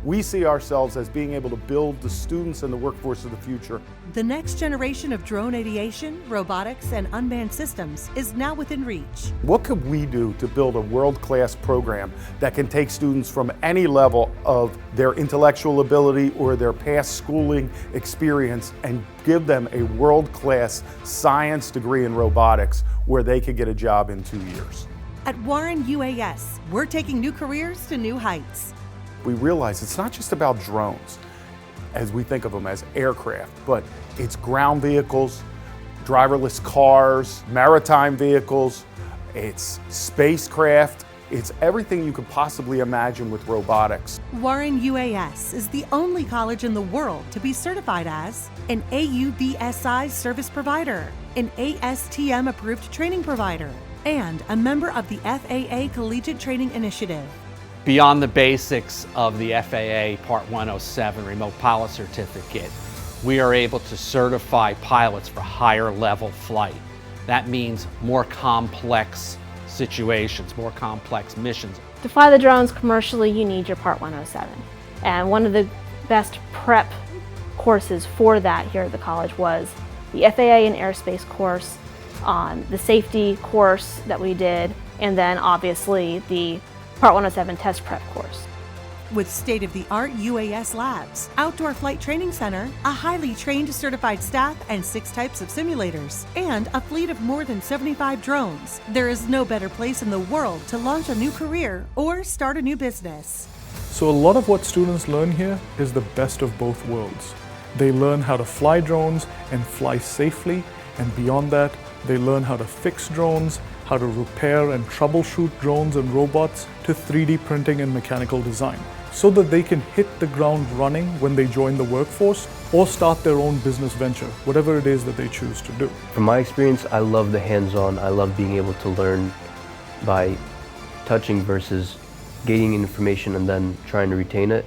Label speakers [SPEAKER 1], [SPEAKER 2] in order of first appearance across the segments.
[SPEAKER 1] We see ourselves as being able to build the students and the workforce of the future.
[SPEAKER 2] The next generation of drone aviation, robotics, and unmanned systems is now within reach.
[SPEAKER 1] What could we do to build a world-class program that can take students from any level of their intellectual ability or their past schooling experience and give them a world-class science degree in robotics where they could get a job in 2 years?
[SPEAKER 2] At Warren UAS, we're taking new careers to new heights.
[SPEAKER 1] We realize it's not just about drones, as we think of them as aircraft, but it's ground vehicles, driverless cars, maritime vehicles, it's spacecraft, it's everything you could possibly imagine with robotics.
[SPEAKER 2] Warren UAS is the only college in the world to be certified as an AUVSI service provider, an ASTM-approved training provider, and a member of the FAA Collegiate Training Initiative.
[SPEAKER 3] Beyond the basics of the FAA Part 107 Remote Pilot Certificate, we are able to certify pilots for higher level flight. That means more complex situations, more complex missions.
[SPEAKER 4] To fly the drones commercially, you need your Part 107. And one of the best prep courses for that here at the college was the FAA and Airspace course, the safety course that we did, and then obviously the Part 107 test prep course.
[SPEAKER 2] With state-of-the-art UAS labs, outdoor flight training center, a highly trained certified staff, and 6 types of simulators, and a fleet of more than 75 drones, there is no better place in the world to launch a new career or start a new business.
[SPEAKER 5] So a lot of what students learn here is the best of both worlds. They learn how to fly drones and fly safely, and beyond that, they learn how to fix drones, how to repair and troubleshoot drones and robots, to 3D printing and mechanical design, so that they can hit the ground running when they join the workforce or start their own business venture, whatever it is that they choose to do.
[SPEAKER 6] From my experience, I love the hands-on. I love being able to learn by touching versus gaining information and then trying to retain it.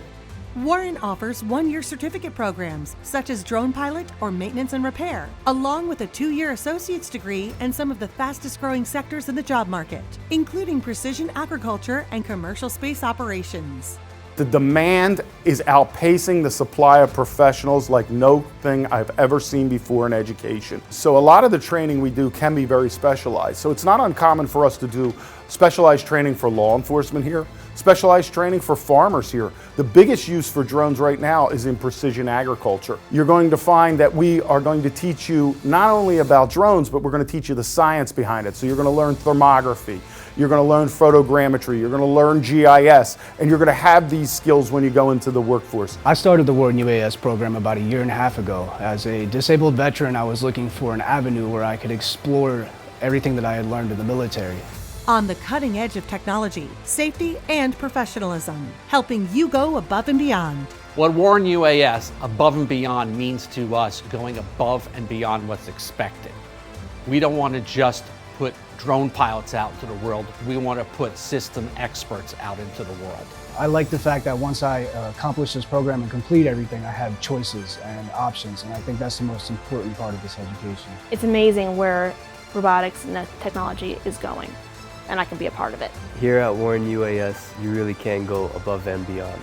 [SPEAKER 2] Warren offers 1-year certificate programs, such as drone pilot or maintenance and repair, along with a 2-year associate's degree in some of the fastest growing sectors in the job market, including precision agriculture and commercial space operations.
[SPEAKER 1] The demand is outpacing the supply of professionals like no thing I've ever seen before in education. So a lot of the training we do can be very specialized. So it's not uncommon for us to do specialized training for law enforcement here, specialized training for farmers here. The biggest use for drones right now is in precision agriculture. You're going to find that we are going to teach you not only about drones, but we're going to teach you the science behind it. So you're going to learn thermography, you're going to learn photogrammetry, you're going to learn GIS, and you're going to have these skills when you go into the workforce.
[SPEAKER 7] I started the Warren UAS program about 1.5 years ago. As a disabled veteran, I was looking for an avenue where I could explore everything that I had learned in the military.
[SPEAKER 2] On the cutting edge of technology, safety, and professionalism, helping you go above and beyond.
[SPEAKER 3] What Warren UAS above and beyond means to us, going above and beyond what's expected. We don't want to just put drone pilots out into the world. We want to put system experts out into the world.
[SPEAKER 7] I like the fact that once I accomplish this program and complete everything, I have choices and options, and I think that's the most important part of this education.
[SPEAKER 4] It's amazing where robotics and technology is going, and I can be a part of it.
[SPEAKER 6] Here at Warren UAS, you really can go above and beyond.